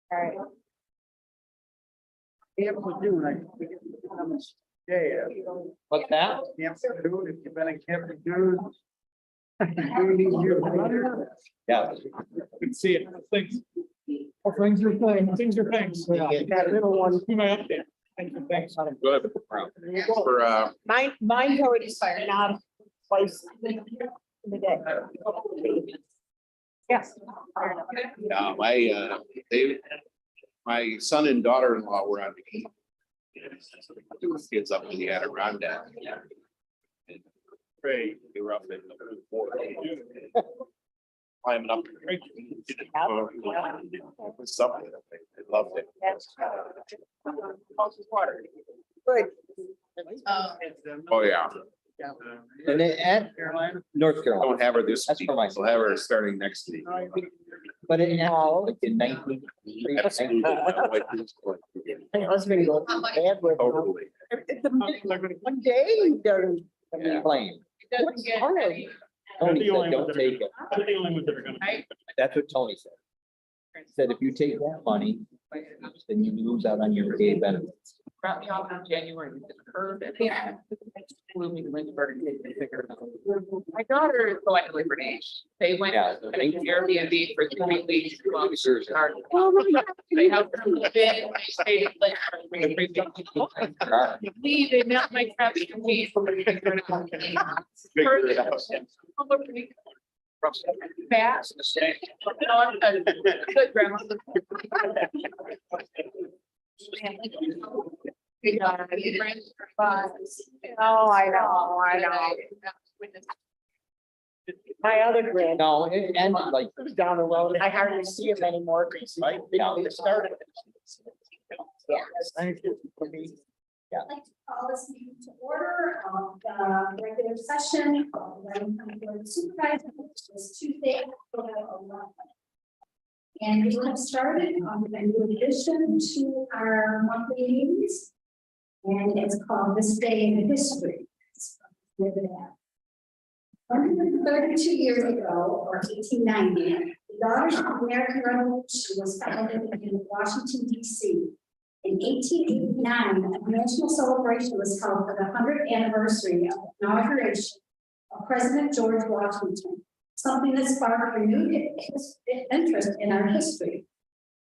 All right. Yeah, we're doing yeah. What's that? Camp food, if you've been in Camp food. Yeah. Good to see it. Thanks. Oh, things are things. Things are things. That little one. See my update. Thank you. Thanks. Good. For Mine's already expired, now twice in the day. Yes. my son and daughter-in-law were on the two kids up in the Adirondack. And Great. they were up in the forest. Climbing up. With something. They loved it. Good. Oh, yeah. And at Carolina. North Carolina, Don't have her this That's week. for my We'll have her starting next week. but it happened like in 19. Absolutely. My husband goes bad with. Totally. One day, they're. Yeah. Plane. What's hard? Tony the only said, ones don't that are- take it. They're the only ones that are gonna. That's what Tony said. Said if you take that money, then you lose out on your VA benefits. Brought me off in January with the curve and flew me to Lynchburg and figured it out. My daughter is going to Labor Day. They went Yeah. to an Airbnb for 3 weeks. Well, Sure. They helped them move in. They stayed in Lynchburg for 3 weeks. Leave, they met my traffic committee. Figure it out. Fast. No, I'm good, grandma. Oh, I know. My other grand. No, and like, Down the road, I hardly see him anymore, because they started. Yeah. Thank you. Yeah. I'd like to call this meeting to order of the regular session of the County Board of Supervisors, which was Tuesday, October 11th. And we have started on a new addition to our monthly meetings. And it's called This Day in History. Look at that. 132 years ago, or 1890, the Daughters of the American Revolution was founded in Washington, D.C. In 1889, a national celebration was held for the 100th anniversary of the inauguration of President George Washington, something that sparked renewed interest in our history.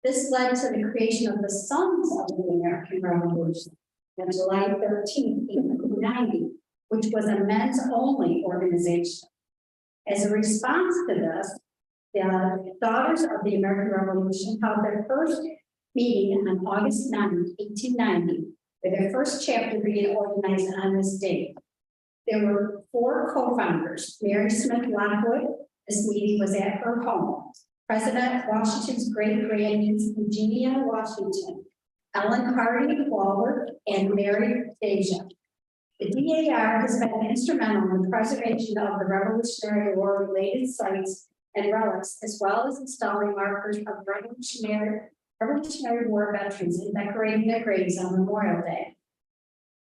This led to the creation of the Sons of the American Revolution on July 13, 1890, which was a men's-only organization. As a response to this, the Daughters of the American Revolution held their first meeting on August 9, 1890, with their first chapter being organized on this date. There were 4 co-founders: Mary Smith Lockwood. This meeting was at her home. President Washington's great-grandniece, Eugenia Washington, Ellen Hardy Walworth, and Mary Deja. The DAR has been instrumental in the preservation of the Revolutionary War-related sites and relics, as well as installing markers of Revolutionary War veterans and decorating their graves on Memorial Day.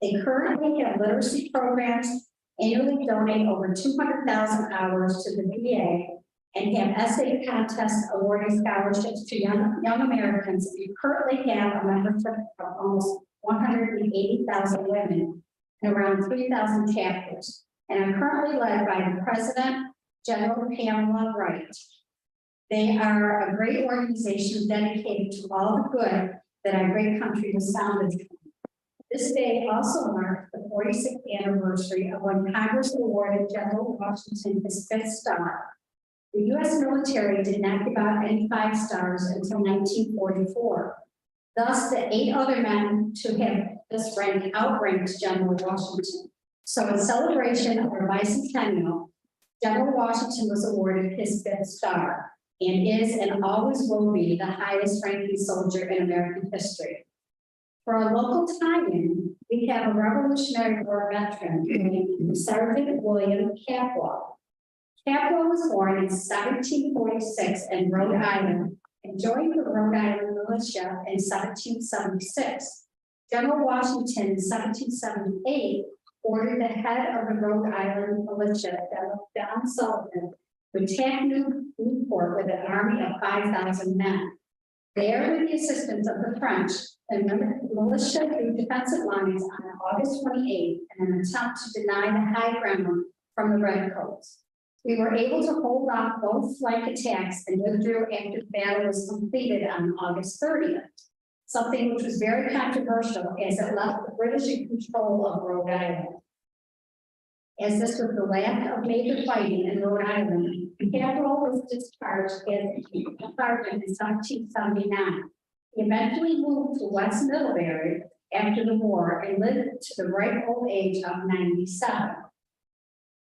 They currently have literacy programs, annually donate over 200,000 hours to the VA, and have essay contests awarding scholarships to young Americans. We currently have a membership of almost 180,000 women and around 3,000 chapters, and are currently led by the President, General Pamela Wright. They are a great organization dedicated to all the good that our great country was founded from. This day also marked the 46th anniversary of when Congress awarded General Washington his 5th star. The U.S. military did not give out any 5 stars until 1944. Thus, the 8 other men to have this rank outranked General Washington. So in celebration of our bicentennial, General Washington was awarded his 5th star and is and always will be the highest ranking soldier in American history. For our local tie-in, we have a Revolutionary War veteran named Sergeant William Capwell. Capwell was born in 1746 in Rhode Island and joined the Rhode Island militia in 1776. General Washington in 1778 ordered the head of the Rhode Island militia, John Sullivan, to attack Newport with an army of 5,000 men. There, with the assistance of the French, the militia drew defensive lines on August 28th in an attempt to deny the high ground from the Redcoats. We were able to hold off both flank attacks and withdrew after the battle was completed on August 30th, something which was very controversial as it left the British in control of Rhode Island. As this was the last of major fighting in Rhode Island, Capwell was discharged as a sergeant in 1779. He eventually moved to West Middlebury after the war and lived to the ripe old age of 97.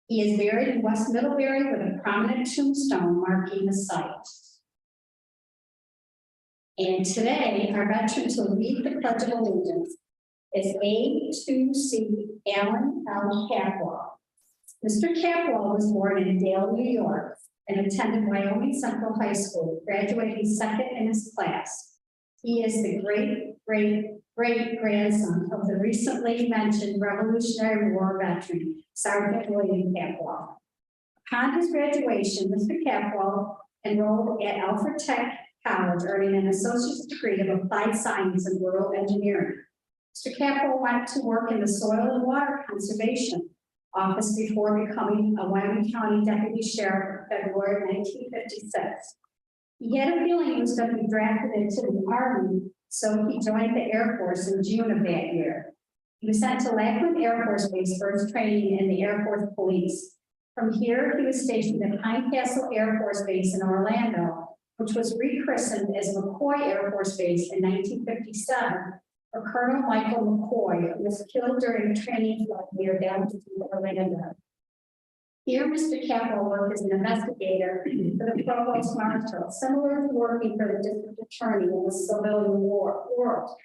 He is buried in West Middlebury with a prominent tombstone marking the site. And today, our veteran to lead the Pledge of Allegiance is A2C Alan L. Capwell. Mr. Capwell was born in Dale, New York, and attended Wyoming Central High School, graduating 2nd in his class. He is the great-great-great-grandson of the recently mentioned Revolutionary War veteran, Sergeant William Capwell. Upon his graduation, Mr. Capwell enrolled at Alfred Tech College, earning an associate's degree of applied science and rural engineering. Mr. Capwell went to work in the Soil and Water Conservation Office before becoming a Wyoming County Deputy Sheriff in February 1956. He had a feeling he was going to be drafted into the Army, so he joined the Air Force in June of that year. He was sent to Lackland Air Force Base for his training in the Air Force Police. From here, he was stationed at Pine Castle Air Force Base in Orlando, which was rechristened as McCoy Air Force Base in 1957 for Colonel Michael McCoy, who was killed during a training flight near downtown Orlando. Here, Mr. Capwell worked as an investigator for the Provost Marshal, similar to working for the District Attorney in the civilian war world.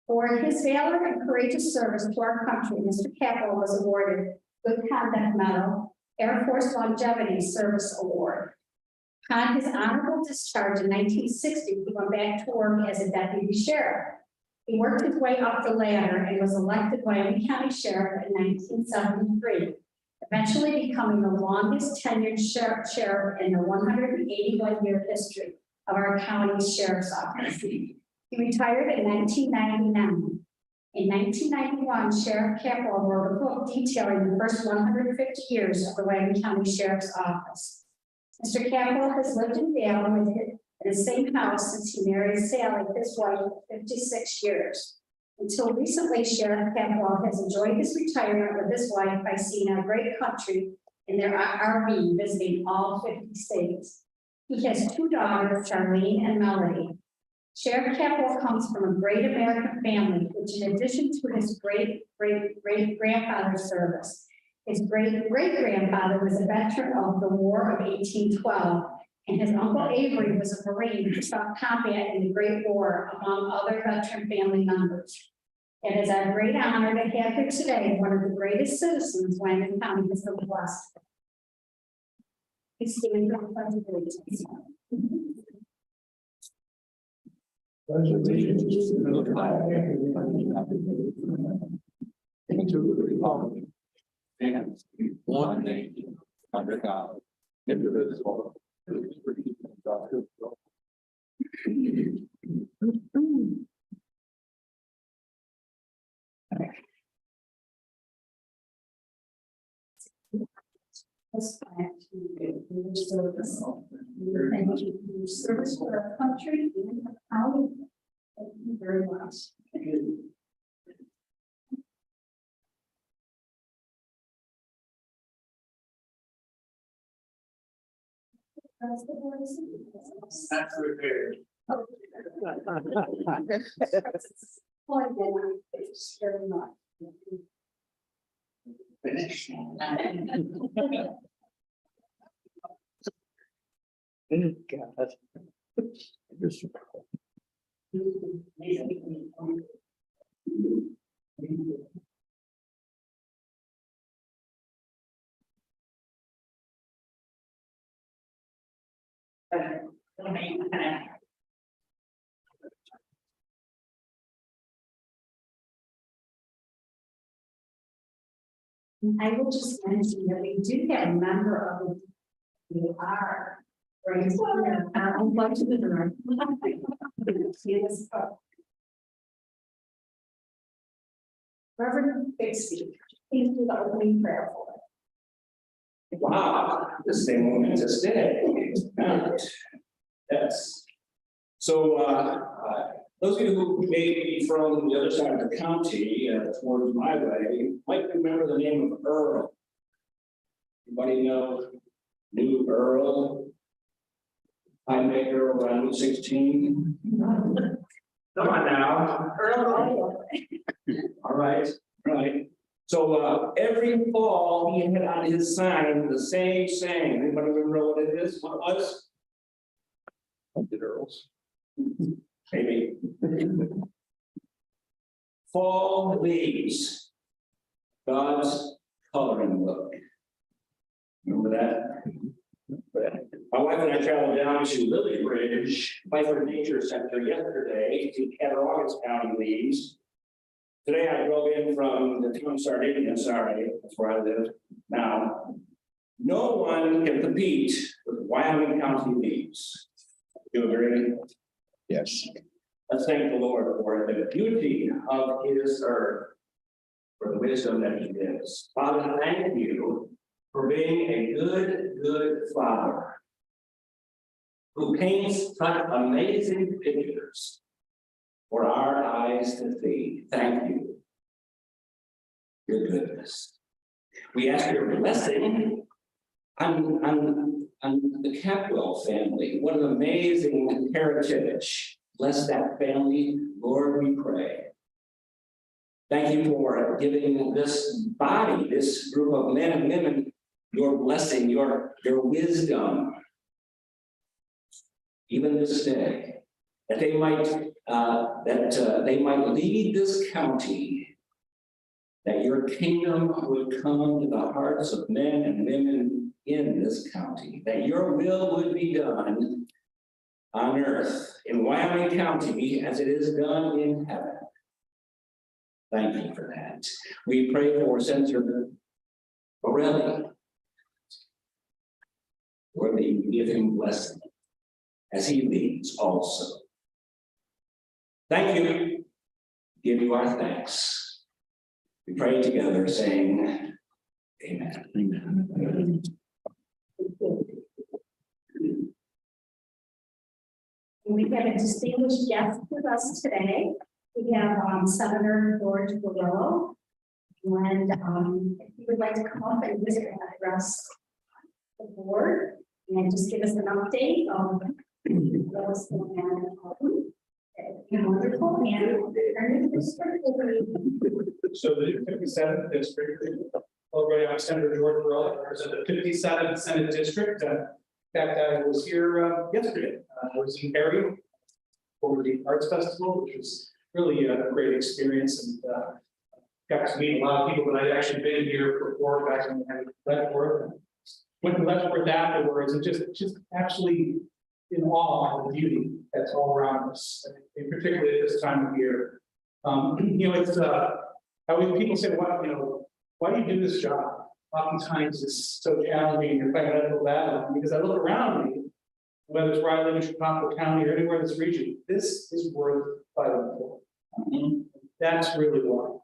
For his valor and courageous service to our country, Mr. Capwell was awarded Good Conduct Medal, Air Force Longevity Service Award. Upon his honorable discharge in 1960, he went back to work as a deputy sheriff. He worked his way up the ladder and was elected Wyoming County Sheriff in 1973, eventually becoming the longest tenured sheriff in the 181-year history of our county's sheriff's office. He retired in 1999. In 1991, Sheriff Capwell wrote a book detailing the first 150 years of the Wyoming County Sheriff's Office. Mr. Capwell has lived in Dale in the same house since he married Sally, his wife, for 56 years. Until recently, Sheriff Capwell has enjoyed his retirement with his wife by seeing our great country in their RV, visiting all 50 states. He has 2 daughters, Charlene and Melody. Sheriff Capwell comes from a great American family, which in addition to his great-great-great-grandfather's service, his great-great-grandfather was a veteran of the War of 1812, and his uncle Avery was a Marine who saw combat in the Great War, among other veteran family members. It is our great honor to have here today one of the greatest citizens Wyoming County has been blessed. Please stand for the pledge of allegiance. Pledge allegiance to the flag of the United States and to the republic and one nation under God, indivisible, with liberty and justice for all. This flag to your service. Thank you for your service for our country and our county. Thank you very much. That's repaired. Very much. Finish. God. I will just mention that we do have a member of the. We are. Right here, I'll go to the door. See this. Reverend Bixby, please do the opening prayer for us. Wow, this thing won't miss a day. Yes. So, those of you who may be from the other side of the county, towards my way, might remember the name of Earl. Anybody know New Earl? Pine Maker around Route 16. Come on now. Earl. All right. So every fall he had on his sign the same saying. Anybody remember what it is? What it was? Hunted Earls. Maybe. Fall leaves. God's coloring book. Remember that? My wife and I traveled down to Lily Bridge, Pfeiffer Nature Center yesterday to Cattaraugus County leaves. Today I drove in from the town of Sardinia, sorry, that's where I live now. No one can compete with Wyoming County leaves. You agree? Yes. Let's thank the Lord for the beauty of his earth, for the wisdom that he gives. Father, thank you for being a good father who paints such amazing pictures for our eyes to see. Thank you. Your goodness. We ask your blessing on the Capwell family. What an amazing heritage. Bless that family, Lord, we pray. Thank you for giving this body, this group of men and women, your blessing, your wisdom, even this day, that they might lead this county, that your kingdom would come to the hearts of men and women in this county, that your will would be done on earth in Wyoming County as it is done in heaven. Thank you for that. We pray for Senator Borelli. Lord, may you give him blessing as he leads also. Thank you. Give you our thanks. We pray together saying, amen. Amen. We have a distinguished guest with us today. We have Senator George Borello. And if you would like to come up and just address the board and just give us an update on what's going on. Wonderful. And So the 57th district, already I'm Senator George Borelli, I represent the 57th Senate District. In fact, I was here yesterday. I was in Perry for the Arts Festival, which was really a great experience, and got to meet a lot of people that I'd actually been here before, back when I had Ledford. Went to Ledford afterwards, and just actually in awe of the beauty that's all around us, and particularly at this time of year. You know, it's people say, "Well, why do you do this job?" Oftentimes it's so challenging and you're fighting an uphill battle, because I look around me, whether it's where I live in Chicago County or anywhere in this region, this is worth fighting for. That's really why.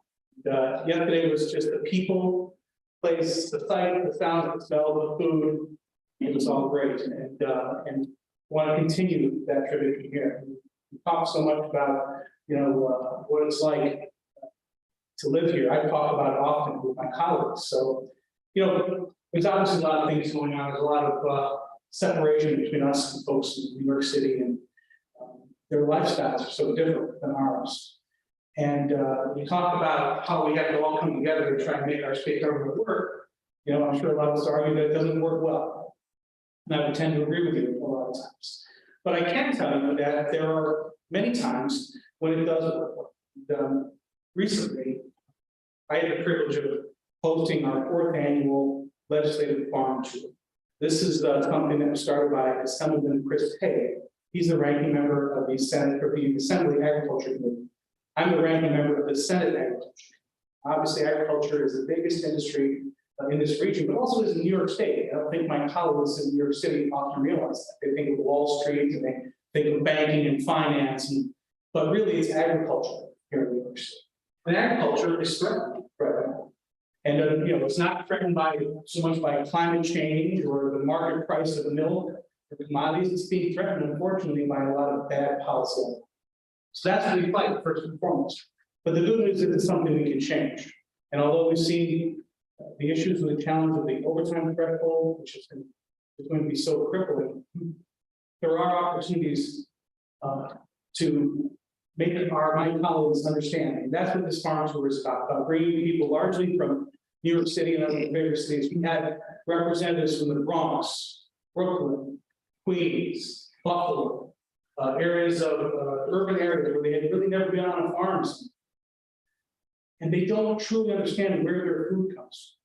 Yesterday was just the people, place, the sight, the sound, the smell, the food. It was all great, and want to continue that tradition here. We talk so much about, what it's like to live here. I talk about it often with my colleagues. So, there's obviously a lot of things going on. There's a lot of separation between us and folks in New York City, and their lifestyles are so different than ours. And we talk about how we have to all come together to try and make our state government work. You know, I'm sure a lot of us argue that it doesn't work well. And I would tend to agree with you a lot of times. But I can tell you that there are many times when it does work well. Recently, I had the privilege of hosting our 4th annual legislative farm tour. This is something that was started by Assemblyman Chris Hay. He's the ranking member of the Senate, or the Assembly Agriculture Committee. I'm the ranking member of the Senate Agriculture. Obviously, agriculture is the biggest industry in this region, but also is in New York State. I don't think my colleagues in New York City often realize that. They think of Wall Street and they think of banking and finance, but really it's agriculture here in New York State. And agriculture is threatened right now. And you know, it's not threatened by so much by climate change or the market price of milk or commodities. It's being threatened, unfortunately, by a lot of bad policy. So that's what we fight first and foremost. But the good news is it's something we can change. And although we've seen the issues with the challenge of the overtime threshold, which is going to be so crippling, there are opportunities to make my colleagues understand. And that's what this farm tour is about bringing people largely from New York City and other bigger cities. We had representatives from the Bronx, Brooklyn, Queens, Buffalo, areas of urban areas where they had really never been on a farm. And they don't truly understand where their food comes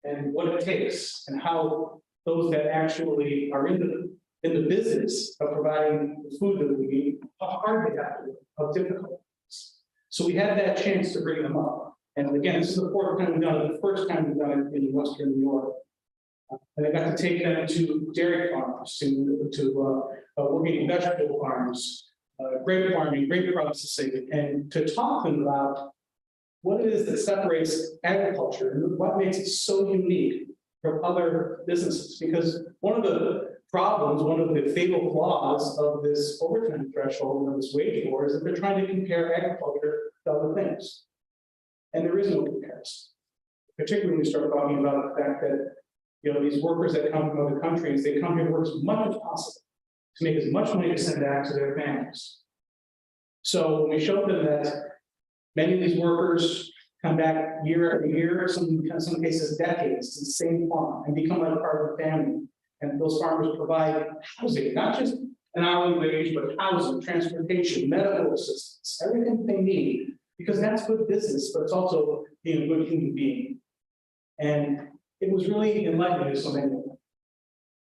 and what it takes and how those that actually are in the business of providing the food that we need, how hard they have to work, how difficult it is. So we had that chance to bring them up. And again, this is the 4th time we've done it, the first time we've done it in Western New York. And I got to take them to dairy farms, to working vegetable farms, grape farming, grape processing, and to talk to them about what it is that separates agriculture and what makes it so unique from other businesses. Because one of the problems, one of the fatal flaws of this overtime threshold and this wage war is that they're trying to compare agriculture to other things. And there is no comparison. Particularly when we start talking about the fact that, you know, these workers that come from other countries, they come here to work as much as possible to make as much money to send back to their families. So when we showed them that many of these workers come back year after year, some cases decades, to the same farm and become like part of the family. And those farmers provide housing, not just an hourly wage, but housing, transportation, medical assistance, everything they need, because that's good business, but it's also being a good human being. And it was really enlightening to so many of them.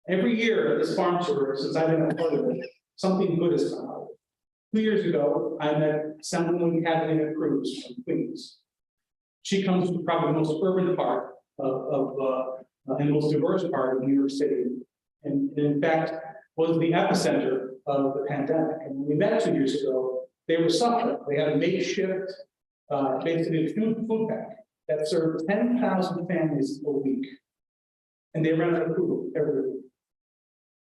Every year at this farm tour, since I've been a part of it, something good has come out. 2 years ago, I met Assemblywoman Catalina Cruz from Queens. She comes from probably the most urban part and the most diverse part of New York City. And in fact, was the epicenter of the pandemic. And when we met 2 years ago, they were suffering. They had a makeshift, basically a food bank that served 10,000 families a week. And they ran out of food every week.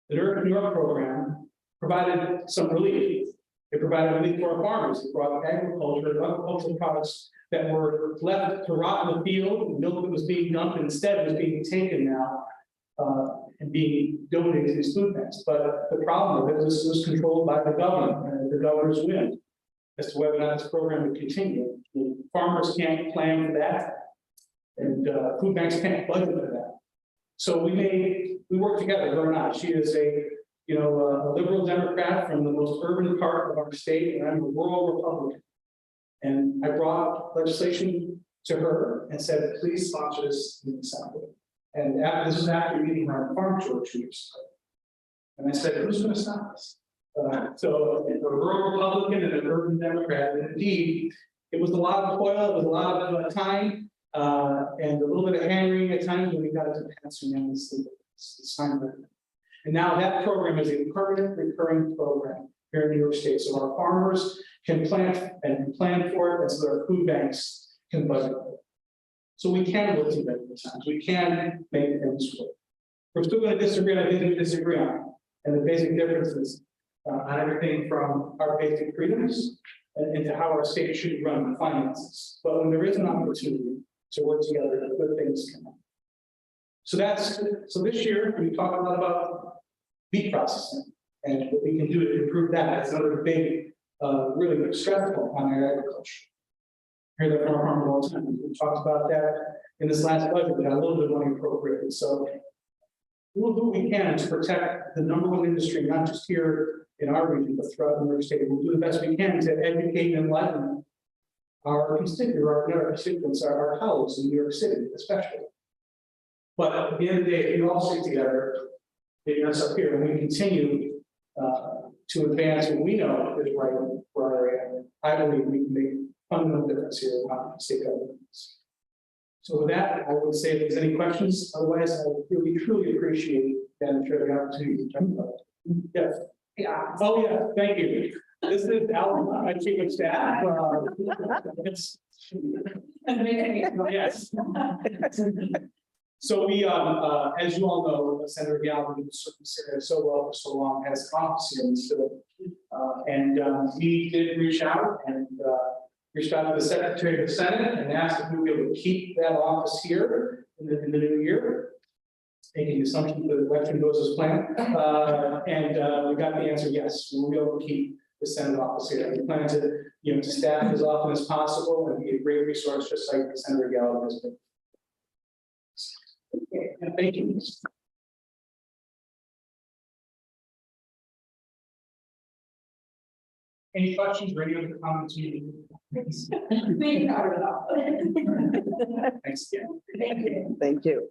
The New York program provided some relief. It provided relief for our farmers. It brought agricultural products that were left to rot in the field, the milk that was being dumped instead was being taken now and being donated to these food banks. But the problem with it was controlled by the government and the governor's whim as to whether or not this program would continue. The farmers can't plan for that, and food banks can't budget for that. So we worked together, her and I. She is a liberal Democrat from the most urban part of our state, and I'm a rural Republican. And I brought legislation to her and said, please sponsor this in the Assembly. And this was after meeting her on farm tour 2 years ago. And I said, who's going to stop us? So a rural Republican and an urban Democrat. And indeed, it was a lot of toil, it was a lot of time, and a little bit of hand-wringing at times when we got it to pass unanimously. And now that program is a permanent recurring program here in New York State. So our farmers can plant for it, and so our food banks can budget for it. So we can work together at times. We can make things work. We're still going to disagree on things we disagree on. And the basic differences on everything from our basic freedoms into how our state should run finances. But when there is an opportunity to work together, good things come up. So this year we talk a lot about meat processing And what we can do to improve that, that's another big, really stressful on our agriculture. Hear that from our farmers all the time. We talked about that in this last budget, we got a little bit of money appropriated, so. We'll do what we can to protect the number one industry, not just here in our region, but throughout New York State. We'll do the best we can to educate and enlighten our constituents, our colleagues in New York City, especially. But at the end of the day, if we all stick together, getting us up here, and we continue to advance what we know is right for our area, I believe we can make fundamental difference here in state governments. So with that, I would say if there's any questions, otherwise I would really truly appreciate that the opportunity to talk about it. Yes. Yeah. Oh, yeah, thank you. This is Alan, my chief of staff. It's. Yes. So we, as you all know, Senator Galvin, who served this area so well for so long, has an office here in the city. And we did reach out and reached out to the Secretary of the Senate and asked if we would be able to keep that office here in the new year. Making the assumption that the election goes as planned. And we got the answer, yes, we'll be able to keep the Senate office here. We plan to, to staff as often as possible and be a great resource, just like Senator Galvin has been. Thank you. Any questions or any other comments? Thanks again. Thank you. Thank you.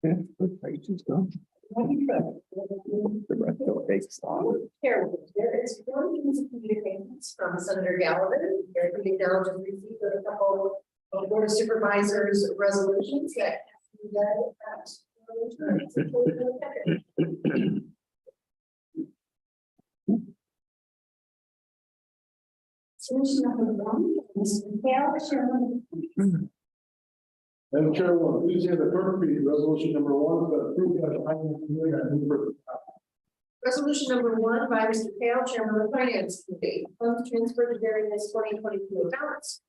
Yeah, good pages, though. The rest will take long. There is one piece of communications from Senator Galvin. Here we now just received a couple of Board of Supervisors resolutions that have to be done at Solution number one, Mr. Hale, Chairman. Madam Chairwoman, please have the clerk read resolution number one, but approved by the finance committee. I move for Resolution number one by Mr. Hale, Chairman of the Finance Committee. Funds transferred to various 2022 accounts.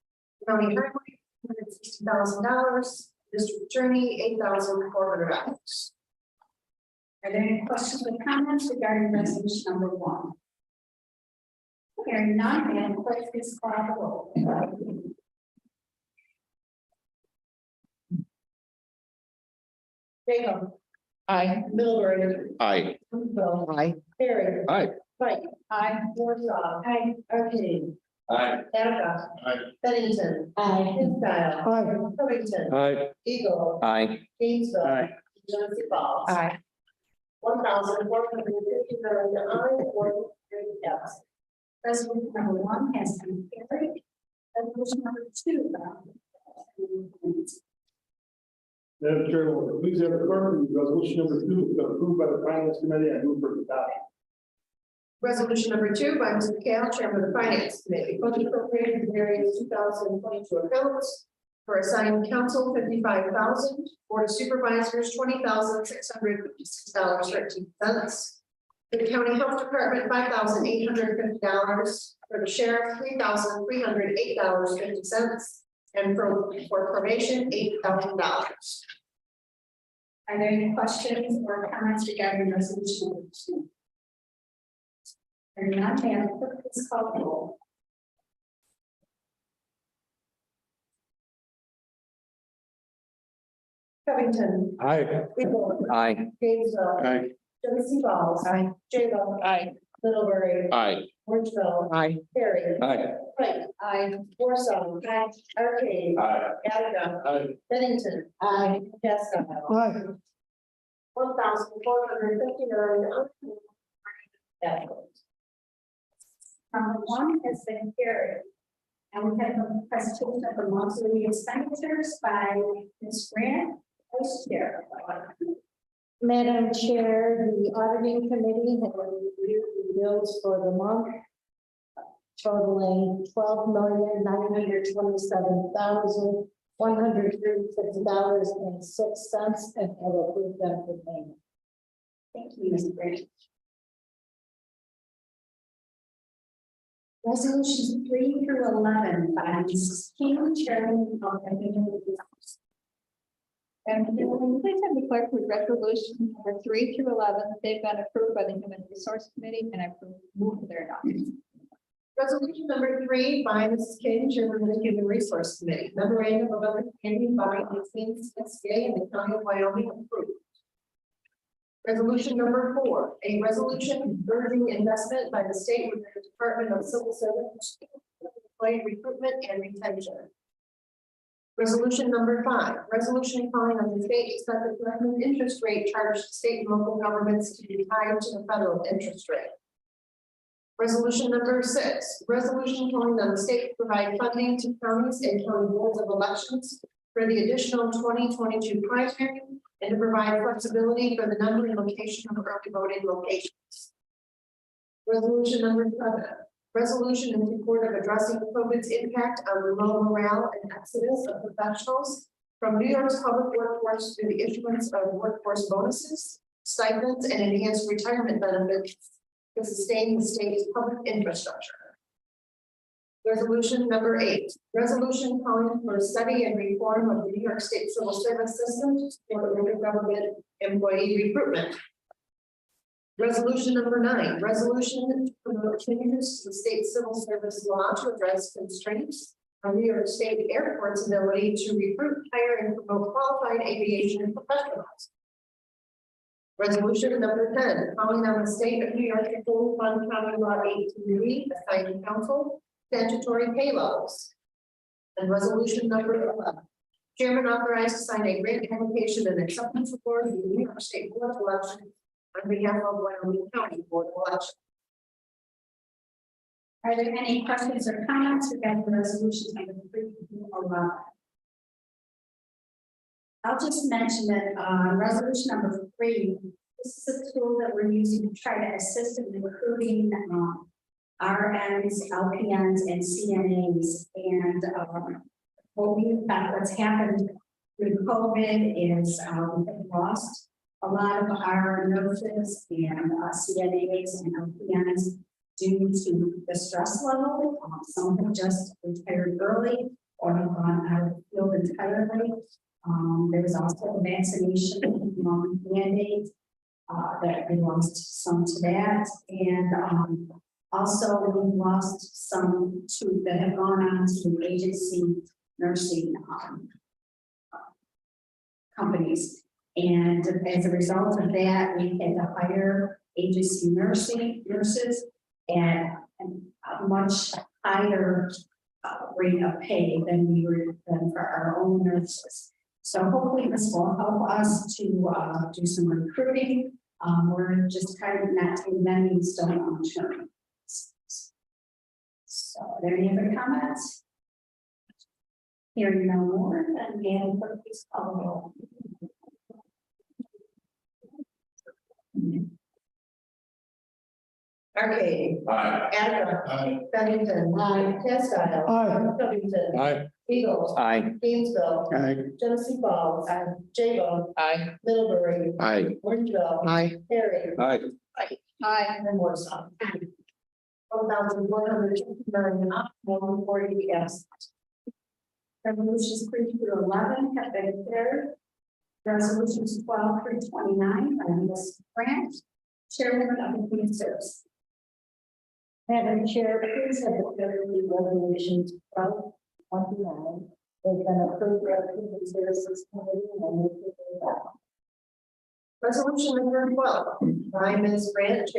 County Highway, $160,000. District Attorney, $8,400. Are there any questions or comments regarding resolution number one? Hearing none, Madam Clerk, please call the roll. Jacob. Aye. Middlebury. Aye. Bill. Aye. Harry. Aye. Mike. Aye. Warsaw. Aye. Arcade. Aye. Erica. Aye. Bennington. Aye. Hinsdale. Aye. Covington. Aye. Eagle. Aye. Gainesville. Aye. Genesee Falls. Aye. 1,459 ayes, 43 yes. Resolution number one has been carried. Resolution number two. Madam Chairwoman, please have the clerk read resolution number two, but approved by the finance committee. I move for adoption. Resolution number two by Mr. Kale, Chairman of the Finance Committee. Budget appropriated in various 2022 accounts for assigned council $55,000, Board of Supervisors $20,656.13. For the County Health Department $5,850, for the Sheriff $3,308.50, and for probation $8,000. Are there any questions or comments regarding resolution number two? Hearing none, Madam Clerk, please call the roll. Covington. Aye. Eagle. Aye. Gainesville. Aye. Genesee Falls. Aye. Jacob. Aye. Middlebury. Aye. Orangeville. Aye. Harry. Aye. Pike. Aye. Warsaw. Aye. Arcade. Aye. Attica. Aye. Bennington. Aye. Casco. Aye. 1,459. Number one has been carried. And we have a presentation of the monthly expenditures by Ms. Grant, Vice Chair. Madam Chair, the auditing committee has reviewed the bills for the month totaling $12,927,136.06 and have approved them for payment. Thank you, Ms. Grant. Resolutions 3 through 11 by Mrs. King, Chairman of the Committee. And please have the clerk read resolution number 3 through 11. They've been approved by the Human Resource Committee and I move their adoption. Resolution number 3 by Mrs. King, Chairman of the Human Resource Committee. Memorandum of understanding by the SBA and the County of Wyoming approved. Resolution number 4, a resolution urging investment by the state with the Department of Civil Service, employee recruitment and retention. Resolution number 5, resolution calling on the state to set the collective interest rate charged to state and local governments to be tied to the federal interest rate. Resolution number 6, resolution calling on the state to provide funding to counties and county boards of elections for the additional 2022 primary and to provide flexibility for the number and location of early voting locations. Resolution number 7, resolution in support of addressing COVID's impact on remote morale and exodus of professionals from New York's public workforce through the issuance of workforce bonuses, stipends, and enhanced retirement benefits to sustain the state's public infrastructure. Resolution number 8, resolution calling for study and reform of the New York State Civil Service system for local government employee recruitment. Resolution number 9, resolution to promote changes to the state civil service law to address constraints on New York State airport's ability to recruit, hire, and promote qualified aviation professionals. Resolution number 10, calling on the state of New York to fully fund County Law 18B, assigning council statutory pay levels. And resolution number 11, chairman authorized to sign a grant application and acceptance report to the New York State Board of Elections on behalf of Wyoming County Board of Elections. Are there any questions or comments regarding the resolutions number 3 through 11? I'll just mention that resolution number 3, this is a tool that we're using to try to assist in recruiting RNs, LPNs, and CNAs. And what's happened through COVID is we've lost a lot of our nurses and CNAs and LPNs due to the stress level. Some have just retired early or have gone out of the field entirely. There was also a vaccination mandate that we lost some to that, and also we've lost some that have gone on to the agency nursing companies. And as a result of that, we had to hire agency nurses at a much higher rate of pay than we were than for our own nurses. So hopefully this will help us to do some recruiting. We're just kind of not taking many stone unturned. So are there any other comments? Hearing no more, then Gail, please call the roll. Arcade. Aye. Adler. Aye. Bennington. Aye. Castile. Aye. Covington. Aye. Eagles. Aye. Gainesville. Aye. Genesee Falls. Jago. Aye. Middlebury. Aye. Orangeville. Aye. Perry. Aye. Aye. And Warsaw. 1,159, 140 yes. Resolutions 3 through 11 have been carried. Resolutions 12 through 29 by Ms. Grant, Chairman of the Human Service. Madam Chair, please have the quarterly resolutions 12, 29. They've been approved by the Human Services Committee and move to the adopt. Resolution number 12 by Ms. Grant,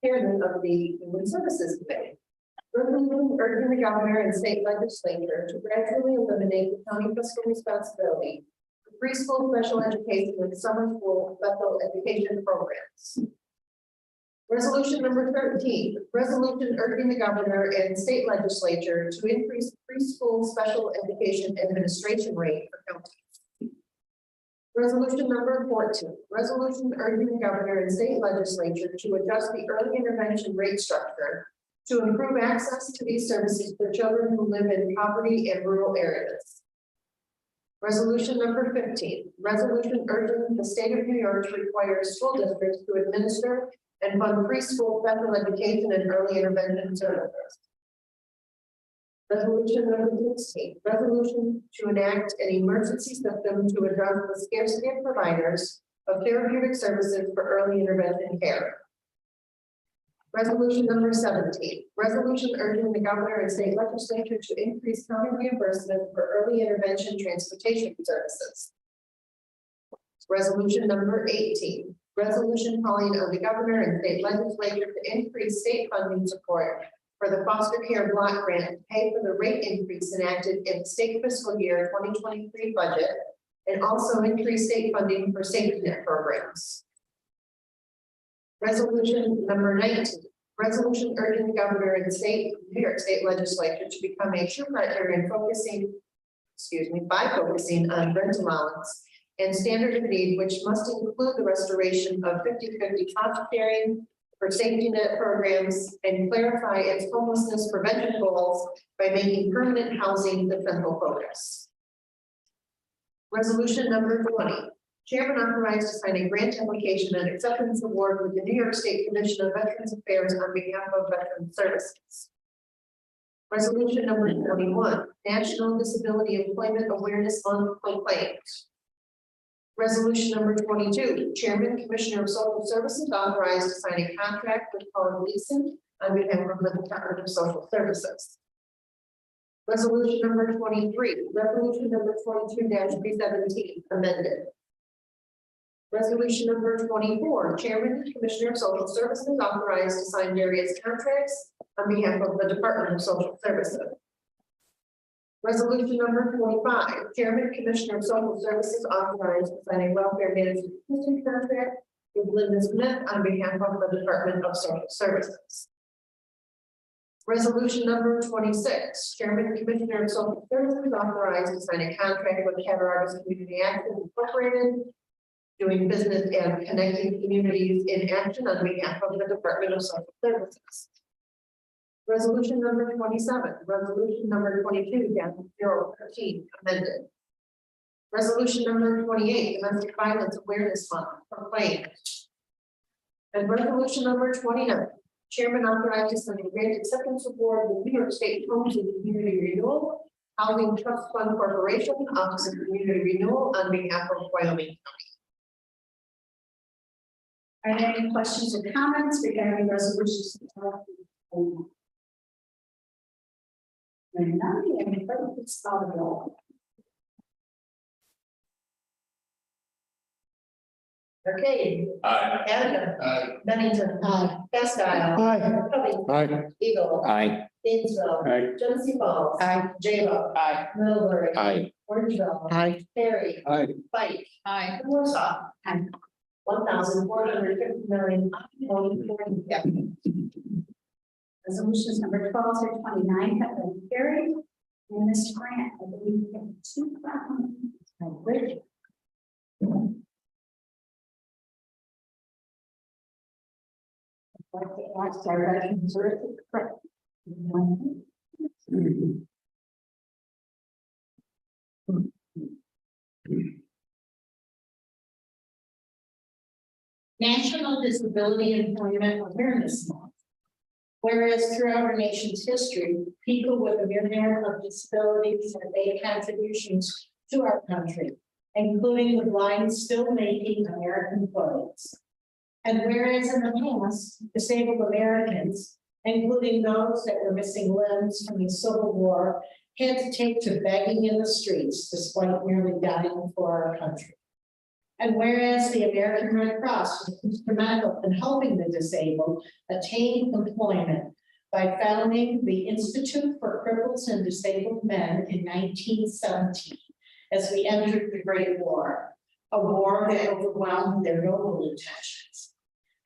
Chairman of the Human Services Committee. Resolution urging the governor and state legislature to gradually eliminate the county fiscal responsibility for preschool special education and summer school special education programs. Resolution number 13, resolution urging the governor and state legislature to increase preschool special education administration rate for counties. Resolution number 14, resolution urging the governor and state legislature to adjust the early intervention rate structure to improve access to these services for children who live in poverty and rural areas. Resolution number 15, resolution urging the state of New York to require school districts to administer and fund preschool special education and early intervention services. Resolution number 16, resolution to enact an emergency system to address the scarcity of providers of therapeutic services for early intervention care. Resolution number 17, resolution urging the governor and state legislature to increase county reimbursement for early intervention transportation services. Resolution number 18, resolution calling on the governor and state legislature to increase state funding support for the foster care block grant to pay for the rate increase enacted in the state fiscal year 2023 budget, and also increase state funding for safety net programs. Resolution number 19, resolution urging the governor and New York State legislature to become a true partner in by focusing on rent allowance and standard of need, which must include the restoration of 50/50 cost sharing for safety net programs and clarify its homelessness prevention goals by making permanent housing the central focus. Resolution number 20, chairman authorized to sign a grant application and acceptance award with the New York State Commission of Veterans Affairs on behalf of Veteran Services. Resolution number 21, National Disability Employment Awareness Month proclaimed. Resolution number 22, Chairman, Commissioner of Social Services authorized to sign a contract with Paul Gleason on behalf of the Department of Social Services. Resolution number 23, resolution number 22-317 amended. Resolution number 24, Chairman, Commissioner of Social Services authorized to sign various contracts on behalf of the Department of Social Services. Resolution number 25, Chairman, Commissioner of Social Services authorized to sign a welfare management assistant contract with Linda Smith on behalf of the Department of Social Services. Resolution number 26, Chairman, Commissioner of Social Services authorized to sign a contract with Cattaraugus Community Action Incorporated, doing business and connecting communities in action on behalf of the Department of Social Services. Resolution number 27, resolution number 22-013 amended. Resolution number 28, Domestic Violence Awareness Month proclaimed. And resolution number 29, chairman authorized to sign a grant acceptance award with New York State Homes and Community Renewal, Housing Trust Fund Corporation, Office of Community Renewal on behalf of Wyoming County. Are there any questions or comments regarding resolutions? Any further, please call the roll. Arcade. Aye. Hannigan. Aye. Bennington. Aye. Castile. Aye. Covey. Aye. Eagle. Aye. Gainesville. Aye. Genesee Falls. Aye. Jago. Aye. Middlebury. Aye. Orangeville. Aye. Perry. Aye. Pike. Aye. Warsaw. Aye. 1,450 million. Yeah. Resolutions number 12 through 29 have been carried. And Mr. Grant, I believe you have two questions. I'd like to ask our veterans correct. National Disability Employment Awareness Month. Whereas throughout our nation's history, people with a myriad of disabilities have made contributions to our country, including the blind still making American flags. And whereas in the past, disabled Americans, including those that were missing limbs from the Civil War, had to take to begging in the streets despite nearly dying for our country. And whereas the American Red Cross was instrumental in helping the disabled attain employment by founding the Institute for Cripples and Disabled Men in 1917, as we entered the Great War, a war that overwhelmed their noble intentions.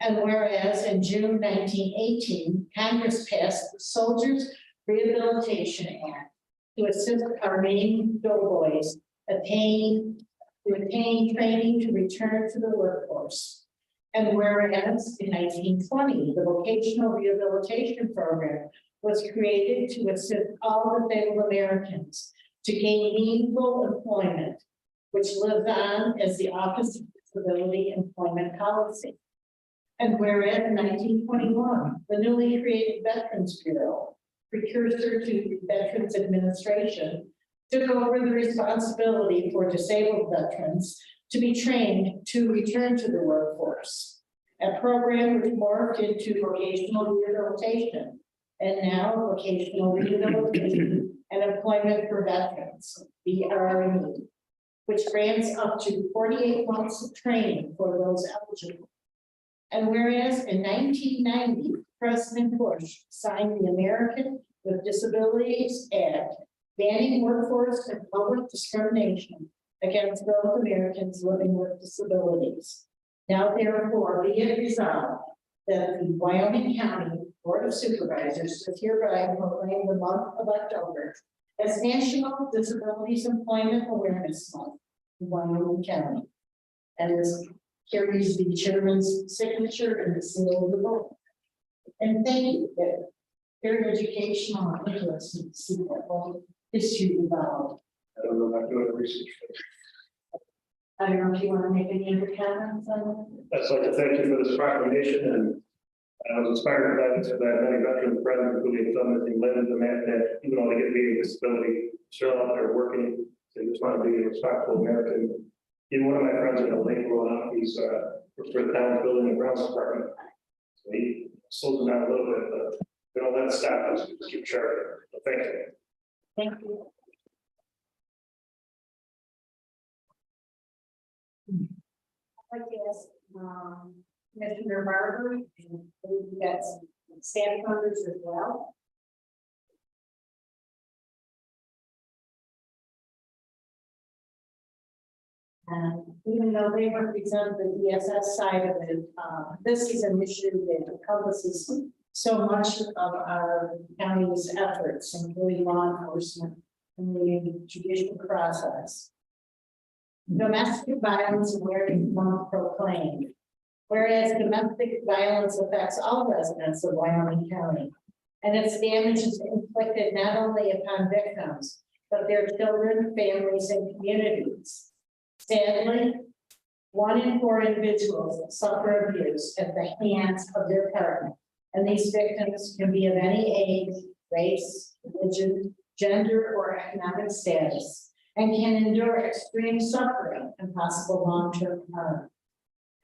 And whereas in June 1918, Congress passed the Soldiers Rehabilitation Act to assist our Armenian doughboys attain training to return to the workforce. And whereas in 1920, the Vocational Rehabilitation Program was created to assist all disabled Americans to gain meaningful employment, which lives on as the Office of Disability Employment Policy. And whereas in 1921, the newly created Veterans Bureau precursor to the Veterans Administration, took over the responsibility for disabled veterans to be trained to return to the workforce. A program which morphed into vocational rehabilitation and now vocational rehabilitation and employment for veterans, VRE, which grants up to 48 months of training for those eligible. And whereas in 1990, President Bush signed the American with Disabilities Act, banning workforce and public discrimination against those Americans living with disabilities. Now therefore be it resolved that the Wyoming County Board of Supervisors does hereby proclaim the month of October as National Disabilities Employment Awareness Month in Wyoming County. And this carries the chairman's signature and the seal of the vote. And thank you, that very educational and interesting to see that whole issue evolve. I don't know, I'm doing research. I don't know if you want to make any other comments on I'd just like to thank you for this proclamation, and I was inspired by that many veterans present, including some that live in the man that even though they get a disability, still out there working. They just want to be a respectful American. Even one of my friends in the lake growing up, he's works for the town building and grounds department. So he slows them down a little bit, but we don't let it stop us. We just keep charging. So thank you. Thank you. I'd like to ask Commissioner Barber, and we got some staff members as well. And even though they represent the DSS side of it, this is an issue that encompasses so much of our county's efforts, including law enforcement and the judicial process. Domestic Violence Awareness Month proclaimed. Whereas domestic violence affects all residents of Wyoming County, and its damage is inflicted not only upon victims, but their children, families, and communities. Sadly, 1 in 4 individuals suffer abuse at the hands of their partner, and these victims can be of any age, race, religion, gender, or economic status, and can endure extreme suffering and possible long-term harm.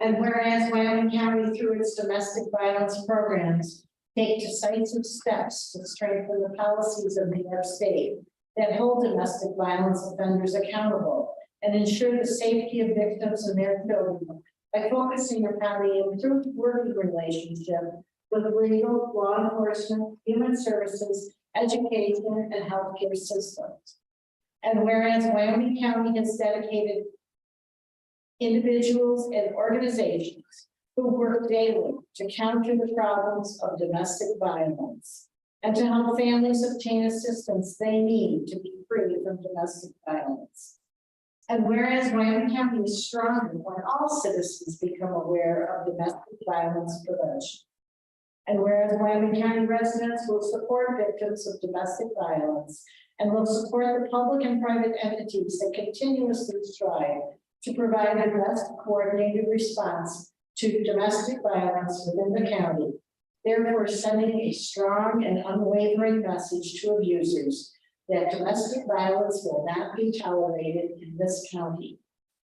And whereas Wyoming County, through its domestic violence programs, take decisive steps to strengthen the policies of our state that hold domestic violence offenders accountable and ensure the safety of victims and their children by focusing upon the improved working relationship with legal, law enforcement, human services, education, and healthcare systems. And whereas Wyoming County has dedicated individuals and organizations who work daily to counter the problems of domestic violence and to help families obtain assistance they need to be free from domestic violence. And whereas Wyoming County is stronger when all citizens become aware of domestic violence prevention. And whereas Wyoming County residents will support victims of domestic violence and will support the public and private entities that continuously strive to provide the best coordinated response to domestic violence within the county, therefore sending a strong and unwavering message to abusers that domestic violence will not be tolerated in this county.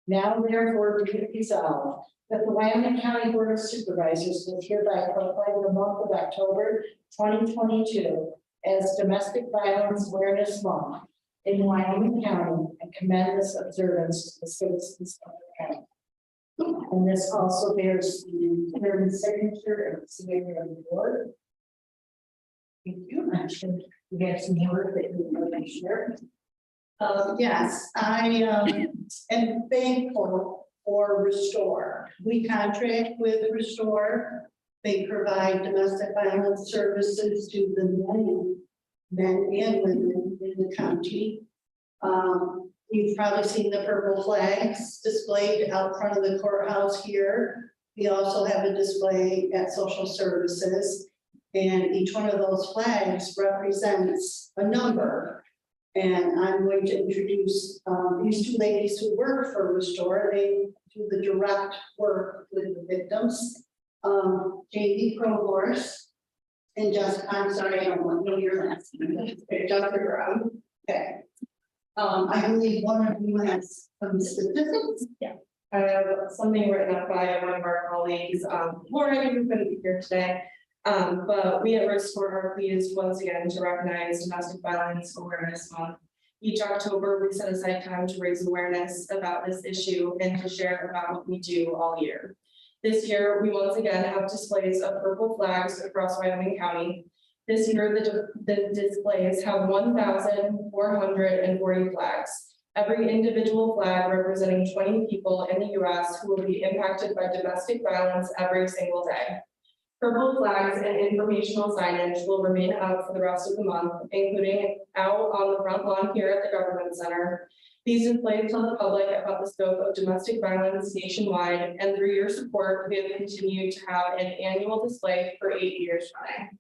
Now therefore be it resolved that the Wyoming County Board of Supervisors does hereby proclaim the month of October 2022 as Domestic Violence Awareness Month in Wyoming County and commend this observance to the citizens of the county. And this also bears the chairman's signature and the signature of the board. Thank you. I'm sure you have some work that you want to share. Yes, I am thankful for Restore. We contract with Restore. They provide domestic violence services to the men and women in the county. You've probably seen the purple flags displayed out front of the courthouse here. We also have a display at social services, and each one of those flags represents a number. And I'm going to introduce these two ladies who work for Restore. They do the direct work with the victims. Jamie Provorst And just, I'm sorry, I don't want to know your last name. Just Brown. Okay. I believe one of you has some statistics. I have something written up by one of our colleagues, Laura, who couldn't be here today. But we at Restore are pleased once again to recognize Domestic Violence Awareness Month. Each October, we set aside time to raise awareness about this issue and to share about what we do all year. This year, we once again have displays of purple flags across Wyoming County. This year, the displays have 1,440 flags. Every individual flag representing 20 people in the US who will be impacted by domestic violence every single day. Purple flags and informational signage will remain out for the rest of the month, including out on the front lawn here at the Government Center. These displays tell the public about the scope of domestic violence nationwide, and through your support, we have continued to have an annual display for 8 years running.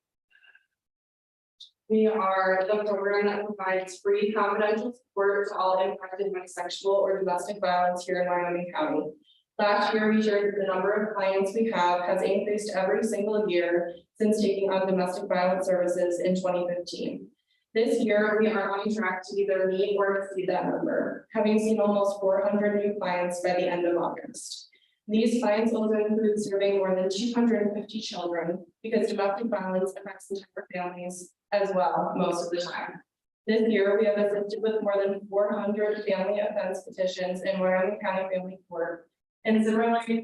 We are the program that provides free confidential support to all impacted by sexual or domestic violence here in Wyoming County. Last year, we shared that the number of clients we have has increased every single year since taking on domestic violence services in 2015. This year, we are on track to either meet or exceed that number, having seen almost 400 new clients by the end of August. These clients also include serving more than 250 children because domestic violence affects entire families as well most of the time. This year, we have assisted with more than 400 family offense petitions in Wyoming County Family Court. And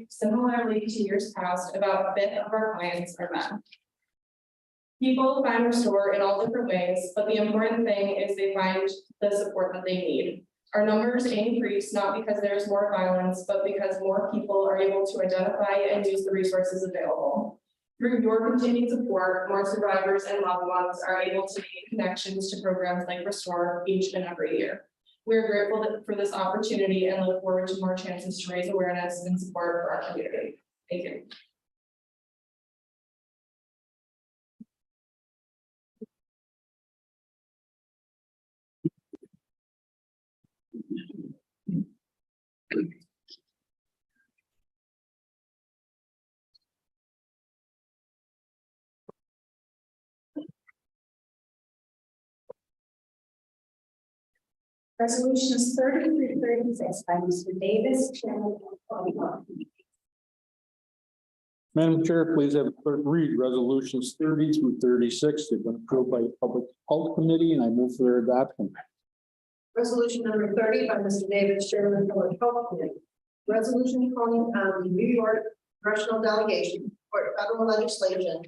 similarly to years past, about a fifth of our clients are men. People find Restore in all different ways, but the important thing is they find the support that they need. Our numbers increase not because there's more violence, but because more people are able to identify and use the resources available. Through your continued support, more survivors and loved ones are able to make connections to programs like Restore each and every year. We're grateful for this opportunity and look forward to more chances to raise awareness and support for our community. Thank you. Resolutions 30 through 36 by Mr. Davis, Chairman of the Body. Madam Chair, please have the clerk read resolutions 30 through 36. They've been approved by the Public Health Committee, and I move for their adoption. Resolution number 30 by Mr. Davis, Chairman of the Public Health Committee. Resolution calling on the New York Congressional Delegation for federal legislation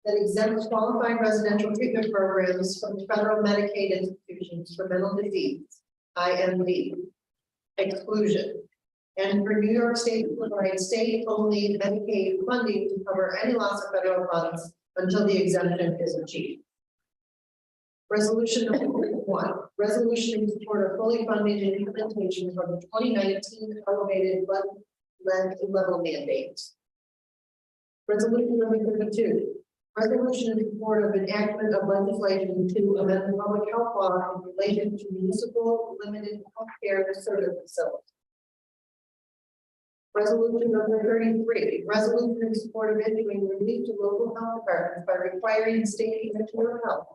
that exempts qualified residential treatment programs from federal Medicaid institutions for mental disease, IMD, exclusion. And for New York State to provide state-only Medicaid funding to cover any loss of federal funds until the exemption is achieved. Resolution number 1, resolution in support of fully funded implementation of the 2019 elevated level mandate. Resolution number 32, resolution in support of enactment of legislation to amend the public health law in relation to municipal limited health care service facilities. Resolution number 33, resolution in support of issuing relief to local health departments by requiring the state commissioner of health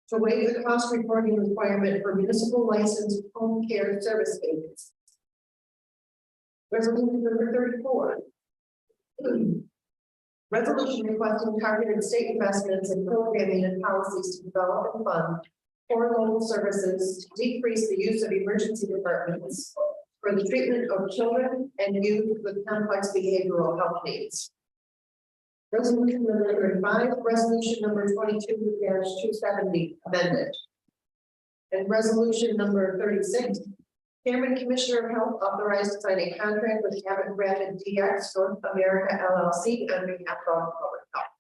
to waive the cost reporting requirement for municipal licensed home care service agents. Resolution number 34. Resolution requesting targeted state investments in programming and policies to develop and fund for local services to decrease the use of emergency departments for the treatment of children and youth with complex behavioral health needs. Resolution number 35, resolution number 22-270 amended. And resolution number 36, Chairman Commissioner of Health authorized to sign a contract with Abbott Rapid DX North America LLC on behalf of public health.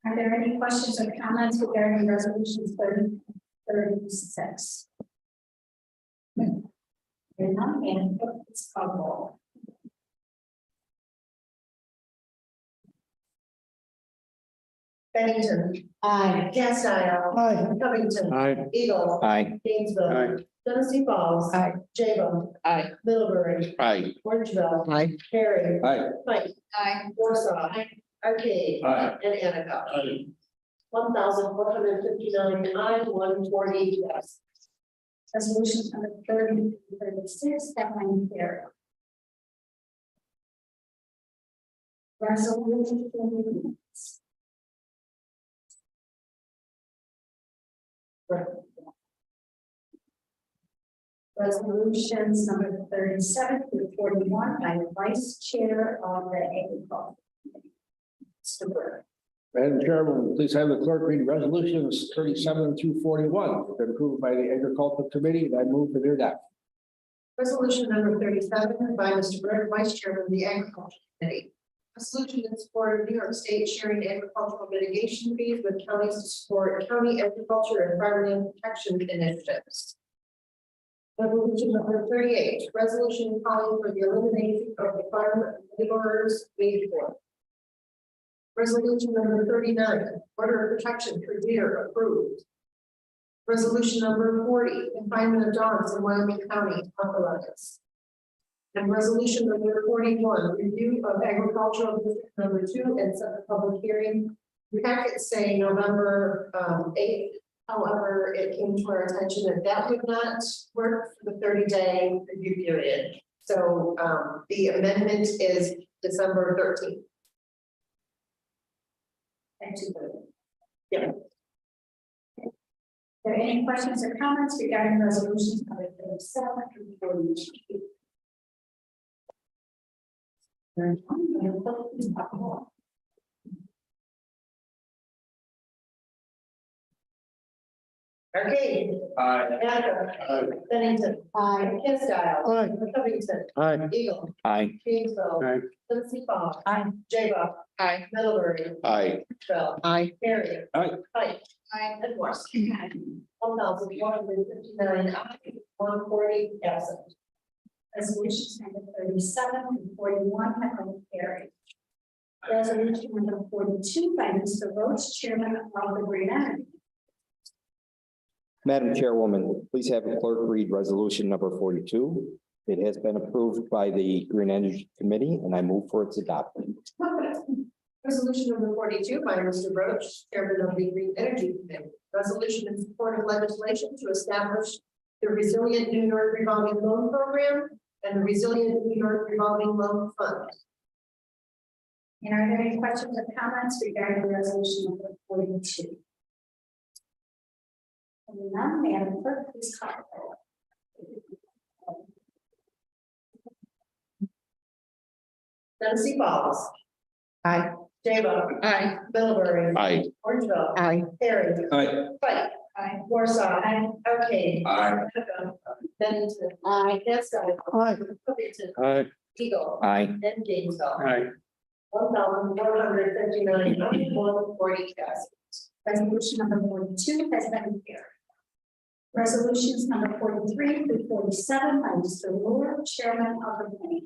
Are there any questions or comments regarding resolutions 30 36? You're not in, it's called. Bennington. Aye. Castile. Aye. Covington. Aye. Eagle. Aye. Gainesville. Aye. Genesee Falls. Aye. Jago. Aye. Middlebury. Aye. Orangeville. Aye. Perry. Aye. Pike. Aye. Warsaw. Arcade. Aye. And Annika. 1,459 ayes, 140 yes. Resolutions number 30 through 36 have been carried. Resolution. Resolutions number 37 through 41 by the Vice Chair of the Agriculture. Mr. Burke. Madam Chairman, please have the clerk read resolutions 37 through 41, approved by the Agricultural Committee, and I move for their adoption. Resolution number 37 by Mr. Burke, Vice Chairman of the Agriculture Committee. Resolution in support of New York State sharing agricultural mitigation fees with counties to support county agriculture and environmental protection initiatives. Resolution number 38, resolution calling for the elimination of the farm laborers wage board. Resolution number 39, order of protection for deer approved. Resolution number 40, confinement of dogs in Wyoming County authorized. And resolution number 41, review of agricultural district number 2 and set the public hearing. The packet say November 8th. However, it came to our attention that that would not work for the 30-day review period. So the amendment is December 13th. Thank you. Yeah. Are there any questions or comments regarding resolutions number 37 through 42? Arcade. Aye. Annika. Bennington. Kensdale. Covington. Eagle. Aye. Kingsville. Aye. Tennessee Falls. Aye. Jacob. Aye. Middlebury. Aye. Bell. Aye. Harry. Aye. Pike. Aye. And Morse. 1,159 ayes, 140 absent. Resolutions number 37 and 41 have been carried. Resolution number 42 by Mr. Roach, Chairman of the Green Energy. Madam Chairwoman, please have the clerk read resolution number 42. It has been approved by the Green Energy Committee, and I move for its adoption. Resolution number 42 by Mr. Roach, Chairman of the Green Energy Committee. Resolution in support of legislation to establish the Resilient New York Revolving Loan Program and the Resilient New York Revolving Loan Fund. And are there any questions or comments regarding resolution number 42? And none, Madam Clerk, please call the roll. Tennessee Falls. Aye. Jacob. Aye. Middlebury. Aye. Orangeville. Aye. Harry. Aye. Pike. Aye. Warsaw. Okay. Aye. Bennington. Aye. Kensdale. Aye. Covington. Aye. Eagle. Aye. And Gainesville. Aye. 1,159 ayes, 140 absent. Resolution number 42 has been carried. Resolutions number 43 through 47 by Mr. Lord, Chairman of the Committee.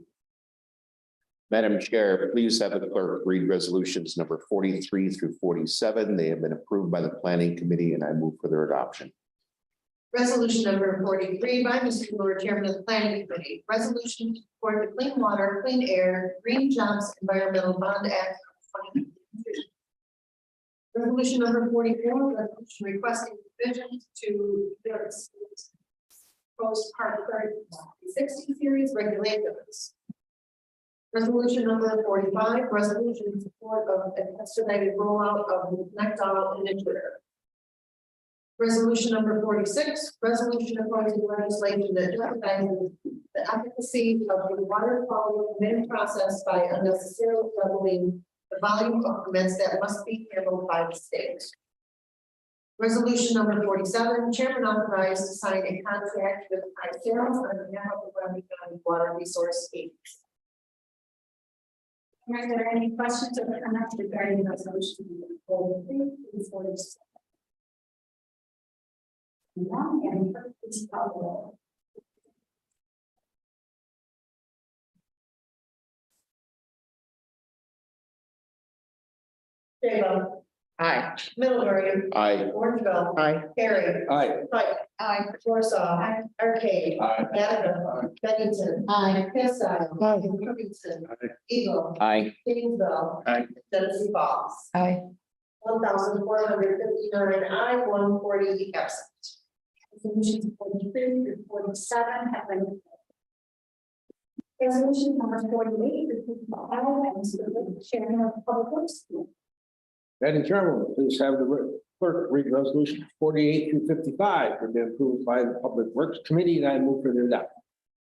Madam Chair, please have the clerk read resolutions number 43 through 47. They have been approved by the Planning Committee, and I move for their adoption. Resolution number 43 by Mr. Lord, Chairman of the Planning Committee. Resolution to support the Clean Water, Clean Air, Green Jobs, Environmental Bond Act of 2022. Resolution number 44, resolution requesting revisions to the proposed Part 60 series regulations. Resolution number 45, resolution in support of an expedited rollout of the Connect All initiative. Resolution number 46, resolution appointing legislation that recognizes the efficacy of the water quality permitting process by unnecessarily doubling the volume of permits that must be handled by the state. Resolution number 47, chairman authorized to sign a contract with ISARS on behalf of the Wyoming County Water Resource Agency. Are there any questions or comments regarding resolution number 43 through 47? None, Madam Clerk, please call the roll. Jacob. Aye. Middlebury. Aye. Orangeville. Aye. Harry. Aye. Pike. Aye. Warsaw. Arcade. Aye. Attica. Bennington. Hillsdale. Livingston. Eagle. Aye. Kingsville. Aye. Genesee Falls. Aye. 1,459 I, 140 absent. Resolutions 43 through 47 have been. Resolution number 48, approved by the Chairman of the Public Works. Madam Chairman, please have the clerk read resolution 48 through 55 have been approved by the Public Works Committee, and I move for their adoption.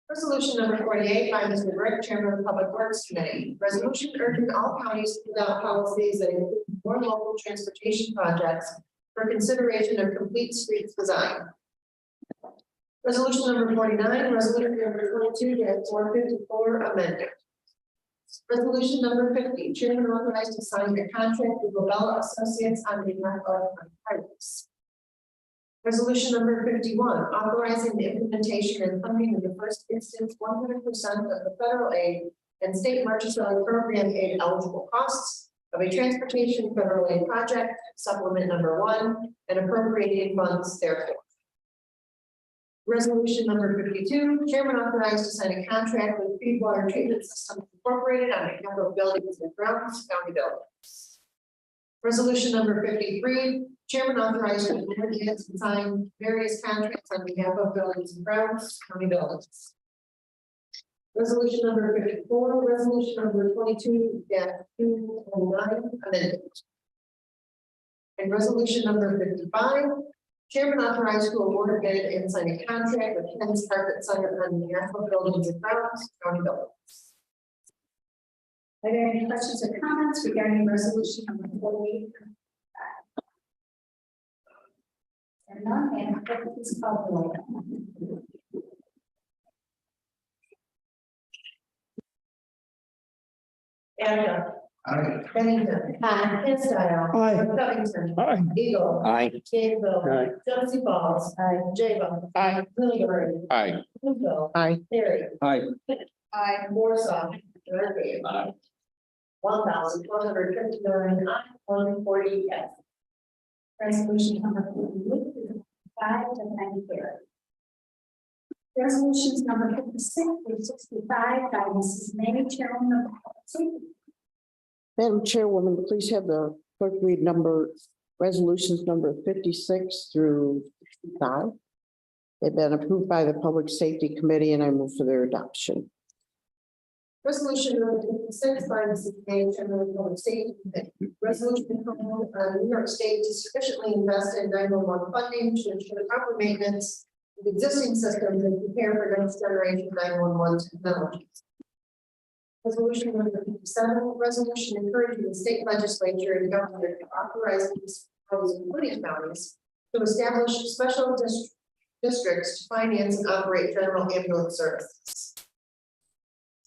Resolution number 48 by Mr. Rick, Chairman of the Public Works Committee. Resolution urging all counties to adopt policies that include more local transportation projects for consideration of complete streets design. Resolution number 49, resolution number 22-454 amended. Resolution number 50, Chairman authorized to sign a contract with Lobella Associates on behalf of Untitled. Resolution number 51, authorizing the implementation and funding in the first instance 100% of the federal aid and state emergency program aid eligible costs of a transportation federal aid project, supplement number 1, and appropriating funds therefore. Resolution number 52, Chairman authorized to sign a contract with Feed Water Treatment Systems Incorporated on a number of buildings and grounds, county buildings. Resolution number 53, Chairman authorized to negotiate and sign various contracts on behalf of buildings and grounds, county buildings. Resolution number 54, resolution number 22-229 amended. And resolution number 55, Chairman authorized to award a bid and sign a contract with Ken's Carpet Center on behalf of buildings and grounds, county buildings. Are there any questions or comments regarding resolution number 48? There are none, and clerk, please call the roll. Attica. Aye. Bennington. Hillsdale. Covington. Aye. Eagle. Aye. Gainesville. Aye. Genesee Falls. Javen. Aye. Lillian. Aye. Linville. Aye. Terry. Aye. Aye. Warsaw. Arcade. Aye. 1,459 I, 140 yes. Resolution number 48, 5 to 90. Resolutions number 56 through 65 by Mrs. May, Chairman of the Public Safety. Madam Chairwoman, please have the clerk read resolutions number 56 through 65. They've been approved by the Public Safety Committee, and I move for their adoption. Resolution number 56 by Mrs. May, Chairman of the Public Safety Committee. Resolution calling on New York State to sufficiently invest in 911 funding to ensure proper maintenance of existing systems and prepare for next generation 911 technologies. Resolution number 57, resolution encouraging the state legislature and government to authorize these including counties to establish special districts to finance and operate general ambulance services.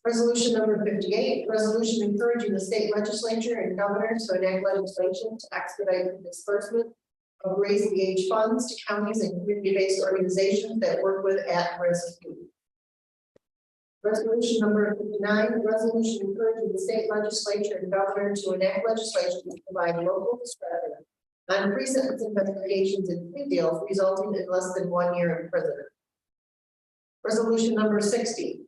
Resolution number 58, resolution encouraging the state legislature and governor to enact legislation to expedite the disbursement of raise the age funds to counties and community-based organizations that work with at-risk youth. Resolution number 59, resolution encouraging the state legislature and governor to enact legislation to provide local discretion on pre-sentence investigations and plea deals resulting in less than 1 year in prison. Resolution number 60,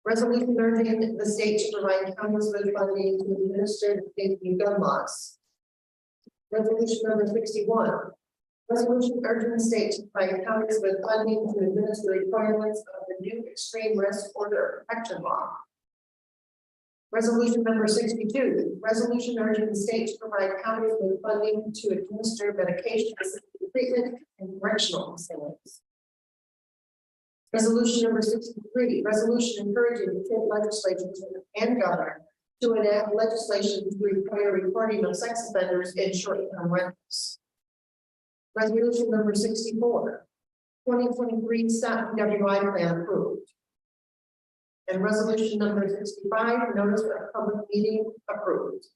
resolution urging the state to provide counties with funding to administer the state new gun laws. Resolution number 61, resolution urging the state to provide counties with funding to administer requirements of the new extreme risk order protection law. Resolution number 62, resolution urging the state to provide counties with funding to administer medication-assisted treatment in correctional facilities. Resolution number 63, resolution encouraging the state legislature and governor to enact legislation to require reporting of sex offenders in short-term rentals. Resolution number 64, 2023 stop WI plan approved. And resolution number 65, notice of public meeting approved.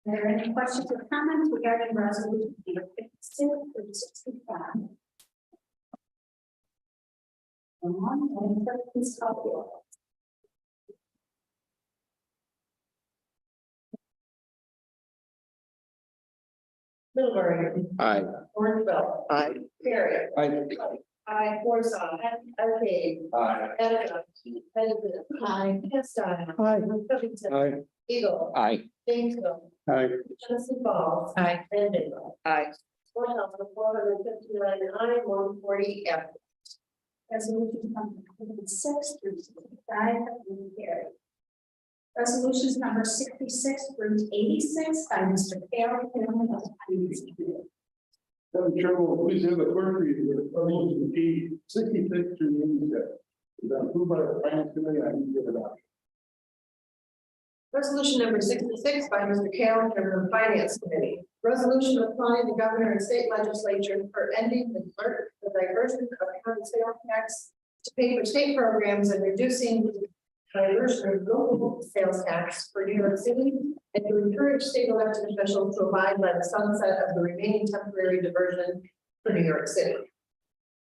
Are there any questions or comments regarding resolution number 56 through 65? And clerk, please call the roll. Middlebury. Aye. Orangeville. Aye. Terry. Aye. Warsaw. Arcade. Aye. Etna. Benjamin. Aye. Hessline. Aye. Covington. Aye. Eagle. Aye. Janesville. Aye. Genesee Falls. Aye. And Bingo. Aye. 4,459 aye, 140 absent. Resolution number 6 through 65 have been carried. Resolutions number 66 through 86 by Mr. Carroll. Madam Chair, will please have the clerk read the resolution P 66 through 86. Is that approved by the finance committee? I need to get it out. Resolution number 66 by Mr. Carroll, Chairman of the Finance Committee. Resolution applying the governor and state legislature for ending the diversion of county sales tax to pay for state programs and reducing the diversion of local sales tax for New York City and to encourage state elected officials to abide by the sunset of the remaining temporary diversion for New York City.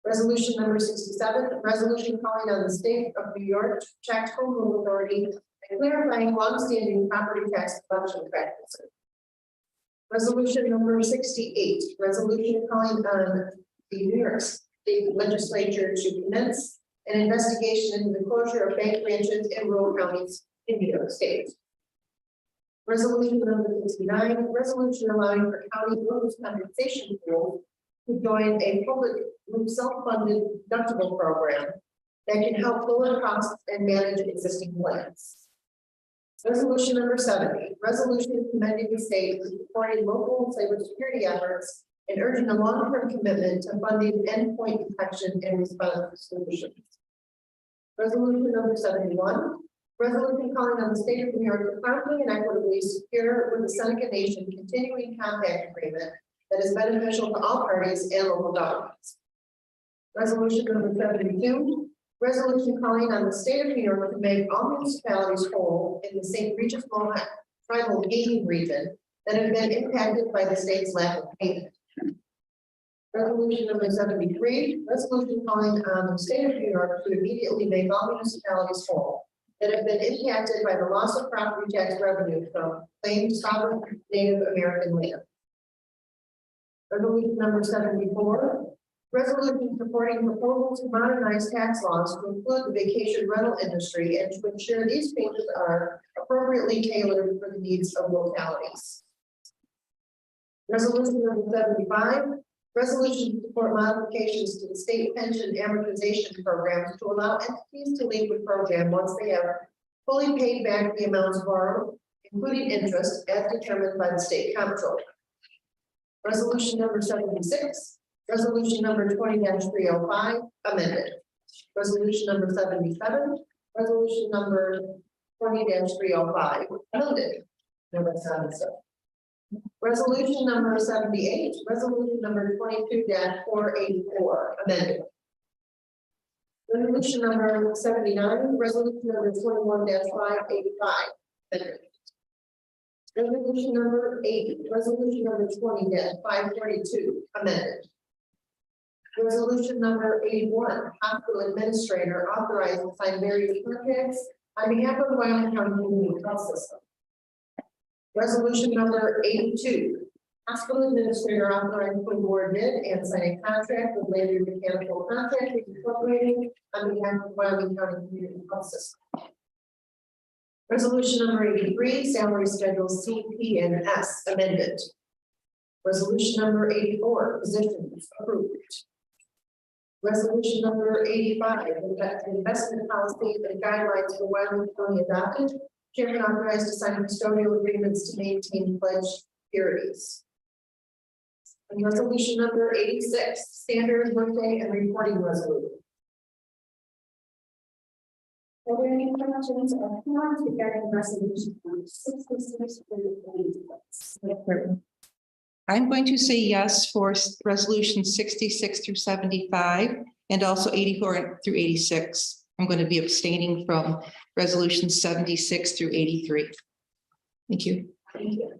Resolution number 67, resolution calling on the state of New York tax home rule authority and clarifying longstanding property tax collection practices. Resolution number 68, resolution calling on the New York State Legislature to commence an investigation into the closure of bank branches in rural counties in New York State. Resolution number 69, resolution allowing for county workers' compensation pool to join a public self-funded deductible program that can help lower costs and manage existing plans. Resolution number 70, resolution commending the state for supporting local cybersecurity efforts and urging a long-term commitment to funding endpoint detection and response solutions. Resolution number 71, resolution calling on the state of New York to promptly and equitably secure with the Seneca Nation continuing compact agreement that is beneficial to all parties and local governments. Resolution number 72, resolution calling on the state of New York to make all municipalities whole in the St. Regis Mohawk tribal gaming region that have been impacted by the state's lack of payment. Resolution number 73, resolution calling on the state of New York to immediately make all municipalities whole that have been impacted by the loss of property tax revenue from claimed sovereign Native American land. Resolution number 74, resolution supporting proposals to modernize tax laws to include the vacation rental industry and to ensure these changes are appropriately tailored for the needs of localities. Resolution number 75, resolution to support modifications to the state pension amortization programs to allow entities to leave the program once they have fully paid back the amounts borrowed, including interest as determined by the state comptroller. Resolution number 76, resolution number 20-305 amended. Resolution number 77, resolution number 20-305 amended. No, that's not it. Resolution number 78, resolution number 22-484 amended. Resolution number 79, resolution number 21-585 amended. Resolution number 80, resolution number 20-542 amended. Resolution number 81, hospital administrator authorized to sign various contracts on behalf of the Wyoming County Community Health System. Resolution number 82, hospital administrator authorized to award bid and sign a contract with Landry Mechanical Contracting Incorporated on behalf of the Wyoming County Community Health System. Resolution number 83, salary schedules C, P, and S amended. Resolution number 84, positions approved. Resolution number 85, investment policy and guidelines for Wyoming County adopted. Chairman authorized to sign custodial agreements to maintain pledged securities. And resolution number 86, standard workday and reporting resolution. Are there any questions or comments regarding resolution number 66 through 86? I'm going to say yes for resolution 66 through 75 and also 84 through 86. I'm going to be abstaining from resolution 76 through 83. Thank you. Thank you.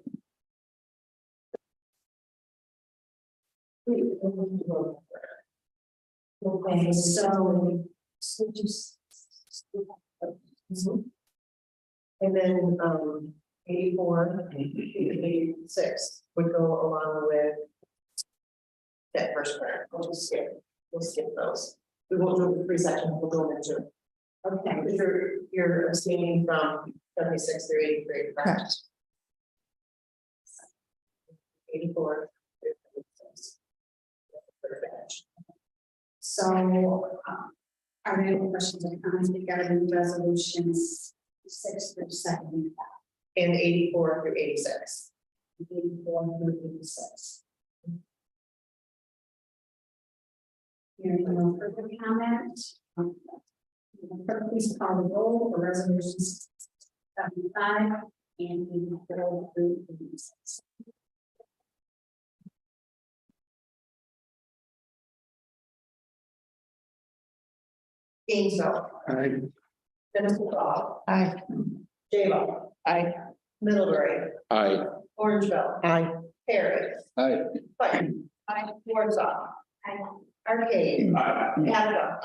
Okay, so just. And then 84, 86. would go along with that first part. We'll skip those. We won't do the three sections, we'll go into. Okay, you're abstaining from 76 through 83, correct? 84. So, are there any questions or comments regarding resolutions 6 through 7? And 84 through 86. 84 through 86. Hearing no further comment. Clerk, please call the roll for resolutions 75 and 84 through 86. Gainesville. Aye. Dennis McCall. Aye. J-Lo. Aye. Middlebury. Aye. Orangeville. Aye. Harry. Aye. Pike. Aye. Warsaw. Aye. Arcade. Aye. Attica.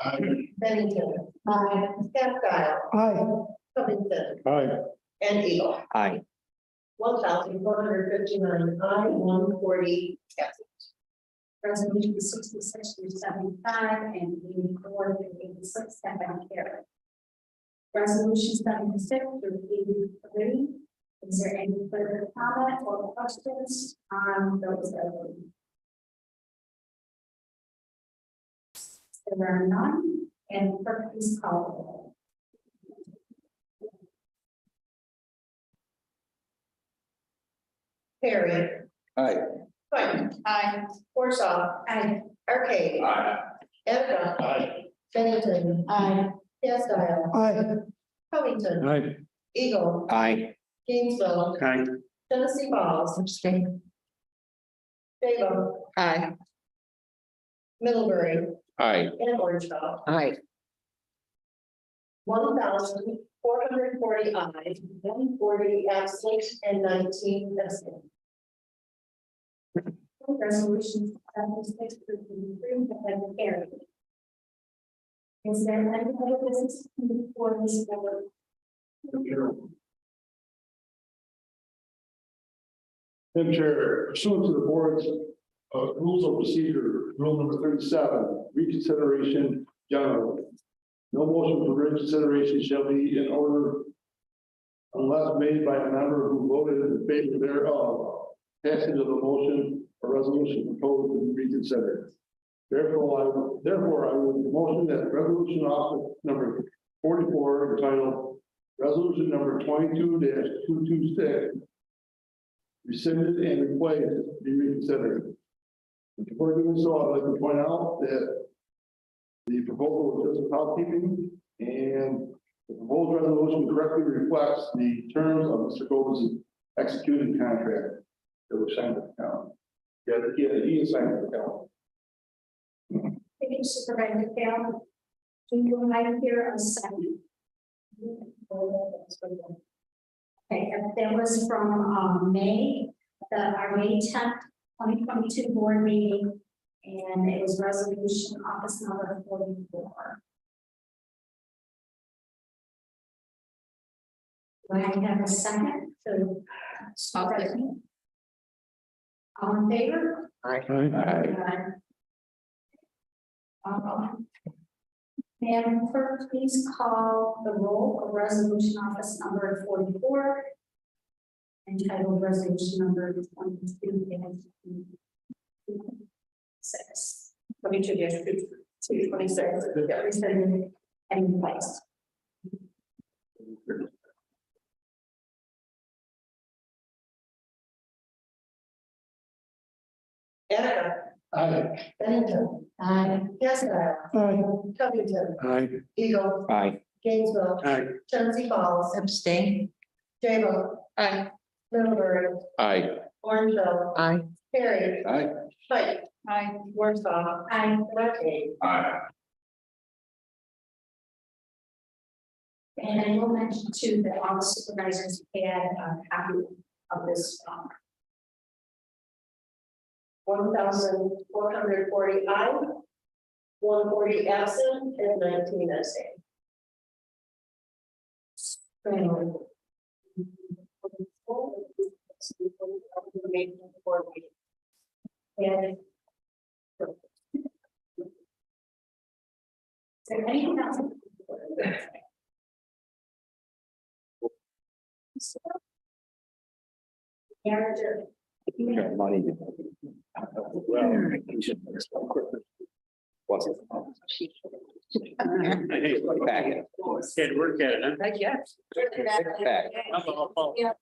Bennington. Scott. Aye. Covington. Aye. And Eagle. Aye. 1,459 aye, 140 absent. Resolution 66 through 75 and 84 through 86 have been carried. Resolution 76 through 83. Is there any further comment or questions on those resolutions? There are none, and clerk, please call the roll. Harry. Aye. Pike. Aye. Warsaw. Aye. Arcade. Aye. Attica. Aye. Bennington. Aye. Scott. Aye. Covington. Aye. Eagle. Aye. Gainesville. Aye. Tennessee Falls. Abstain. Salem. Aye. Middlebury. Aye. And Orangeville. Aye. 1,440 ayes, 140 absent, and 19 absent. Resolution 76 through 83 have been carried. Is there any other business before this board? Madam Chair, pursuant to the board's rules of procedure, rule number 37, reconsideration general. No motion for reconsideration shall be in order unless made by a member who voted in favor thereof. Passage of the motion or resolution proposed to be reconsidered. Therefore, I would motion that resolution office number 44 entitled resolution number 22-226 rescinded and replaced be reconsidered. Before doing so, I'd like to point out that the proposal was just housekeeping, and the proposed resolution correctly reflects the terms of Mr. Gomez's executed contract that was signed with the county. He is signed with the county. Thank you, Supervisor Cal. Do you like here a second? Okay, and that was from May, our May 10th, 2022 board meeting, and it was resolution office number 44. Do I have a second to? All in favor? Aye. Madam Clerk, please call the roll of resolution office number 44. Entitled resolution number 22-226. 22-226. That rescinded and replaced. Attica. Aye. Bennington. Aye. Scott. Aye. Covington. Aye. Eagle. Aye. Gainesville. Aye. Tennessee Falls. Abstain. J-Lo. Aye. Middlebury. Aye. Orangeville. Aye. Harry. Aye. Pike. Aye. Warsaw. Aye. Arcade. Aye. And I will mention too that all the supervisors had a copy of this. 1,440 aye, 140 absent, and 19 abstain. And is there anything else? Manager. Money. Good work at it, huh? I guess. Back. Yeah.